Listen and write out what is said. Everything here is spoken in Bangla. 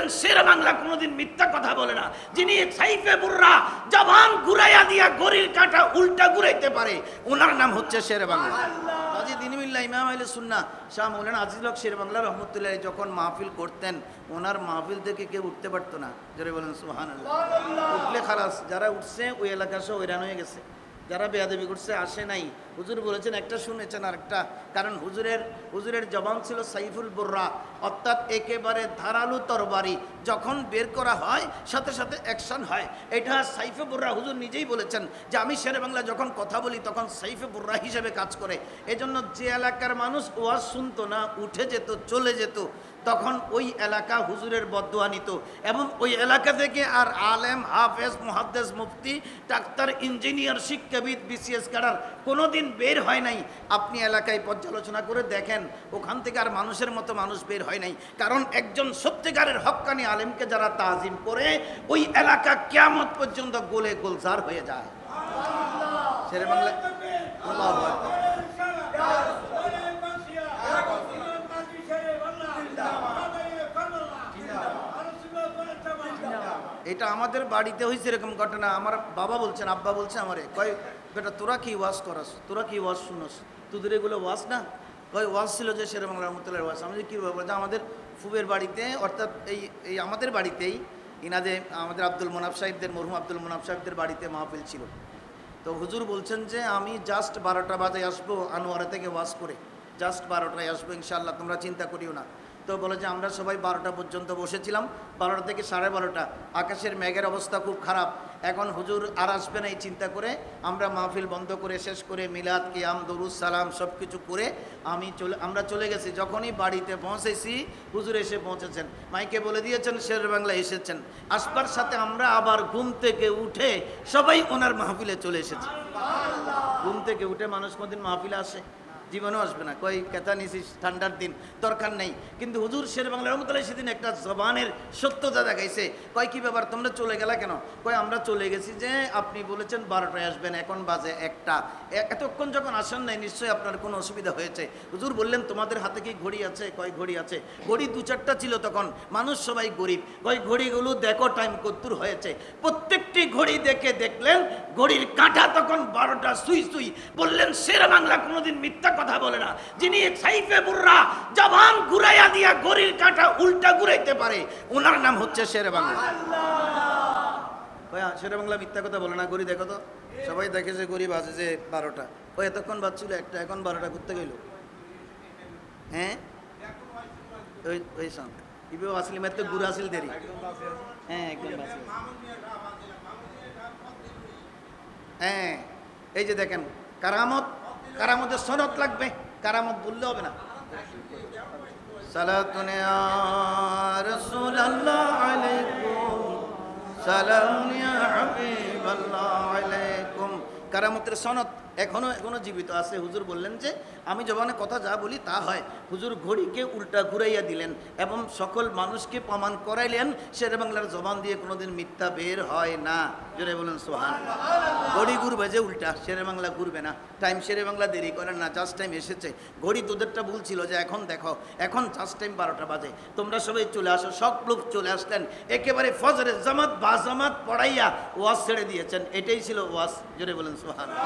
বললেন শের বাংলা কোনোদিন মিথ্যা কথা বলে না। যিনি সাইফে বুররা জবান ঘুরাইয়া দিয়া গরির কাঁটা উল্টা ঘুরাইতে পারে, ওনার নাম হচ্ছে শের বাংলা। কাজী দিনমিল্লাহ ইমাম আহলে সুন্নাহ শাহ মৌলানা আজিজুল হক শের বাংলা রহমতুল্লাহ যখন মাহফিল করতেন, ওনার মাহফিল থেকে কেউ উঠতে পারতো না। জোরে বলেন সুবহানাল্লাহ। উঠলে খালাস, যারা উঠছে ওই এলাকা সব ওইরান হয়ে গেছে, যারা বেয়াদবি করছে আসে নাই। হুজুর বলেছেন একটা শুনেছেন আরেকটা, কারণ হুজুরের জবান ছিল সাইফুল বুররা, অর্থাৎ একেবারে ধারালো তরবারি, যখন বের করা হয় সাথে সাথে অ্যাকশন হয়। এটা সাইফে বুররা হুজুর নিজেই বলেছেন যে আমি শেরে বাংলা যখন কথা বলি তখন সাইফে বুররা হিসেবে কাজ করে। এজন্য যে এলাকার মানুষ ওয়াজ শুনতো না, উঠে যেত, চলে যেত, তখন ওই এলাকা হুজুরের বদদোয়া নিত, এবং ওই এলাকা থেকে আর আলেম, হাফেজ, মুহাদ্দিস, মুফতি, ডাক্তার, ইঞ্জিনিয়ার, শিক্ষাবিদ, বিসিএস ক্যাডার কোনোদিন বের হয় নাই। আপনি এলাকায় পর্যালোচনা করে দেখেন, ওখান থেকে আর মানুষের মতো মানুষ বের হয় নাই। কারণ একজন সত্যিকারের হক্কানি আলেমকে যারা তাজিম করে, ওই এলাকা কিয়ামত পর্যন্ত গোলে গোলজার হয়ে যায়। শেরে বাংলা আল্লাহু আকবার। এটা আমাদের বাড়িতে হয়েছে এরকম ঘটনা। আমার বাবা বলছেন, আব্বা বলছে আমারে, কয় বেটা তোরা কি ওয়াজ করাস, তোরা কি ওয়াজ শুনস, তোদের এগুলো ওয়াজ না? কয় ওয়াজ ছিল যে শেরে বাংলা রহমতুল্লাহ ওয়াজ। আমি কী ব্যাপার? যে আমাদের ফুবের বাড়িতে, অর্থাৎ এই আমাদের বাড়িতেই ইনাদের আমাদের আব্দুল মোনাফ সাহেবদের, মরহুম আব্দুল মোনাফ সাহেবদের বাড়িতে মাহফিল ছিল। তো হুজুর বলছেন যে আমি জাস্ট 12টা বাজে আসবো আনোয়ারা থেকে ওয়াজ করে, জাস্ট 12টায় আসবো ইনশাআল্লাহ, তোমরা চিন্তা করিও না। তো বলে যে আমরা সবাই 12টা পর্যন্ত বসেছিলাম, 12টা থেকে 12:30 আকাশের মেঘের অবস্থা খুব খারাপ। এখন হুজুর আর আসবে না এই চিন্তা করে আমরা মাহফিল বন্ধ করে শেষ করে মিলাদ, কিয়াম, দরুদ, সালাম সব কিছু করে আমরা চলে গেছি। যখনই বাড়িতে পৌঁছেছি হুজুর এসে পৌঁছেছেন, মাইকে বলে দিয়েছেন শের বাংলা এসেছেন। আসবার সাথে আমরা আবার ঘুম থেকে উঠে সবাই ওনার মাহফিলে চলে এসেছি। ঘুম থেকে উঠে মানুষ কোনদিন মাহফিলে আসে? জীবনও আসবে না। কই কেতা নিছিস, ঠান্ডার দিন, দরকার নেই। কিন্তু হুজুর শের বাংলা রহমতুল্লাহ সেদিন একটা জবানের সত্যতা দেখাইছে। কয় কি ব্যাপার, তোমরা চলে গেলা কেন? কয় আমরা চলে গেছি যে আপনি বলেছেন 12টায় আসবেন, এখন বাজে 1টা, এতক্ষণ যখন আসেন নাই নিশ্চয়ই আপনার কোনো অসুবিধা হয়েছে। হুজুর বললেন তোমাদের হাতে কি ঘড়ি আছে? কয় ঘড়ি আছে। ঘড়ি 2-4টা ছিল তখন, মানুষ সবাই গরিব। কয় ঘড়িগুলো দেখো টাইম কতদূর হয়েছে। প্রত্যেকটি ঘড়ি দেখে দেখলেন ঘড়ির কাঁটা তখন 12টা সুই সুই। বললেন শের বাংলা কোনোদিন মিথ্যা কথা বলে না। যিনি সাইফে বুররা জবান ঘুরাইয়া দিয়া গরির কাঁটা উল্টা ঘুরাইতে পারে, ওনার নাম হচ্ছে শের বাংলা। শের বাংলা মিথ্যা কথা বলে না। গরি দেখো তো, সবাই দেখে যে গরি বাজে যে 12টা। ওই এতক্ষণ বাজছিল 1টা, এখন 12টা ঘুরতে গেল। হ্যাঁ ওই ইবে আসলি মাত্র গুড় আসিল দেরি। হ্যাঁ একদম বাসি। হ্যাঁ এই যে দেখেন কারামত, কারামতের সনদ লাগবে, কারামত বললে হবে না। সালাতুন ইয়া রাসূলুল্লাহ আলাইকুম, সালামুন ইয়া হাবিবাল্লাহ আলাইকুম। কারামতের সনদ এখনো জীবিত আছে। হুজুর বললেন যে আমি জবানে কথা যা বলি তা হয়। হুজুর ঘড়িকে উল্টা ঘুরাইয়া দিলেন এবং সকল মানুষকে প্রমাণ করাইলেন শেরে বাংলার জবান দিয়ে কোনোদিন মিথ্যা বের হয় না। জোরে বলেন সুবহানাল্লাহ। ঘড়ি ঘুরবে যে উল্টা, শেরে বাংলা ঘুরবে না। টাইম শেরে বাংলা দেরি করেন না, জাস্ট টাইম এসেছে। ঘড়ি তোদেরটা ভুল ছিল যে এখন দেখো, এখন জাস্ট টাইম 12টা বাজে, তোমরা সবাই চলে আসো। সব লোক চলে আসলেন, একেবারে ফজরের জামাত বা জামাত পড়াইয়া ওয়াজ ছেড়ে দিয়েছেন। এটাই ছিল ওয়াজ। জোরে বলেন সুবহানাল্লাহ।